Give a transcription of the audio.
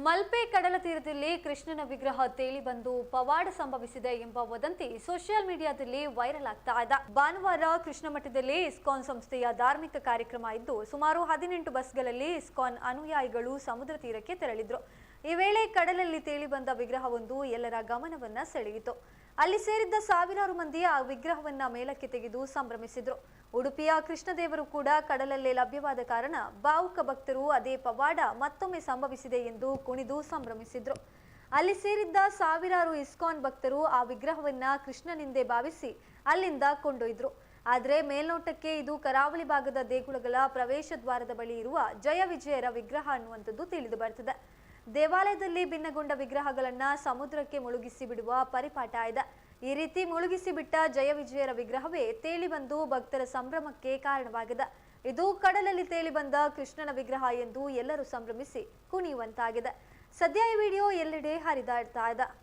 ಮಲ್ಪೆ ಕಡಲ ತೀರದಲ್ಲಿ ಕೃಷ್ಣನ ವಿಗ್ರಹ ತೇಲಿ ಬಂದು ಪವಾಡ ಸಂಭವಿಸಿದೆ ಎಂಬ ವದಂತಿ ಸೋಷಿಯಲ್ ಮೀಡಿಯಾದಲ್ಲಿ ವೈರಲ್ ಆಗ್ತಾ ಇದೆ. ಭಾನುವಾರ ಕೃಷ್ಣ ಮಠದಲ್ಲಿ ಇಸ್ಕಾನ್ ಸಂಸ್ಥೆಯ ಧಾರ್ಮಿಕ ಕಾರ್ಯಕ್ರಮ ಇದ್ದು ಸುಮಾರು 18 ಬಸ್ಗಳಲ್ಲಿ ಇಸ್ಕಾನ್ ಅನುಯಾಯಿಗಳು ಸಮುದ್ರ ತೀರಕ್ಕೆ ತೆರಳಿದ್ರು. ಈ ವೇಳೆ ಕಡಲಲ್ಲಿ ತೇಲಿ ಬಂದ ವಿಗ್ರಹವೊಂದು ಎಲ್ಲರ ಗಮನವನ್ನ ಸೆಳೆಯಿತು. ಅಲ್ಲಿ ಸೇರಿದ್ದ ಸಾವಿರಾರು ಮಂದಿ ಆ ವಿಗ್ರಹವನ್ನ ಮೇಲಕ್ಕೆ ತೆಗೆದು ಸಂಭ್ರಮಿಸಿದ್ರು. ಉಡುಪಿಯ ಕೃಷ್ಣದೇವರು ಕೂಡ ಕಡಲಲ್ಲೇ ಲಭ್ಯವಾದ ಕಾರಣ ಭಾವುಕ ಭಕ್ತರು ಅದೇ ಪವಾಡ ಮತ್ತೊಮ್ಮೆ ಸಂಭವಿಸಿದೆ ಎಂದು ಕುಣಿದು ಸಂಭ್ರಮಿಸಿದ್ರು. ಅಲ್ಲಿ ಸೇರಿದ್ದ ಸಾವಿರಾರು ಇಸ್ಕಾನ್ ಭಕ್ತರು ಆ ವಿಗ್ರಹವನ್ನ ಕೃಷ್ಣನೆಂದೇ ಭಾವಿಸಿ ಅಲ್ಲಿಂದ ಕೊಂಡೊಯ್ದ್ರು. ಆದರೆ ಮೇಲ್ನೋಟಕ್ಕೆ ಇದು ಕರಾವಳಿ ಭಾಗದ ದೇಗುಲಗಳ ಪ್ರವೇಶ ದ್ವಾರದ ಬಳಿ ಇರುವ ಜಯ ವಿಜಯರ ವಿಗ್ರಹ ಅನ್ನುವಂಥದ್ದು ತಿಳಿದು ಬರ್ತದೆ. ದೇವಾಲಯದಲ್ಲಿ ಭಿನ್ನಗೊಂಡ ವಿಗ್ರಹಗಳನ್ನ ಸಮುದ್ರಕ್ಕೆ ಮುಳುಗಿಸಿ ಬಿಡುವ ಪರಿಪಾಠ ಇದೆ. ಈ ರೀತಿ ಮುಳುಗಿಸಿ ಬಿಟ್ಟ ಜಯ ವಿಜಯರ ವಿಗ್ರಹವೇ ತೇಲಿ ಬಂದು ಭಕ್ತರ ಸಂಭ್ರಮಕ್ಕೆ ಕಾರಣವಾಗಿದೆ. ಇದು ಕಡಲಲ್ಲಿ ತೇಲಿ ಬಂದ ಕೃಷ್ಣನ ವಿಗ್ರಹ ಎಂದು ಎಲ್ಲರೂ ಸಂಭ್ರಮಿಸಿ ಕುಣಿಯುವಂತಾಗಿದೆ. ಸದ್ಯ ಈ ವಿಡಿಯೋ ಎಲ್ಲೆಡೆ ಹರಿದಾಡ್ತಾ ಇದೆ.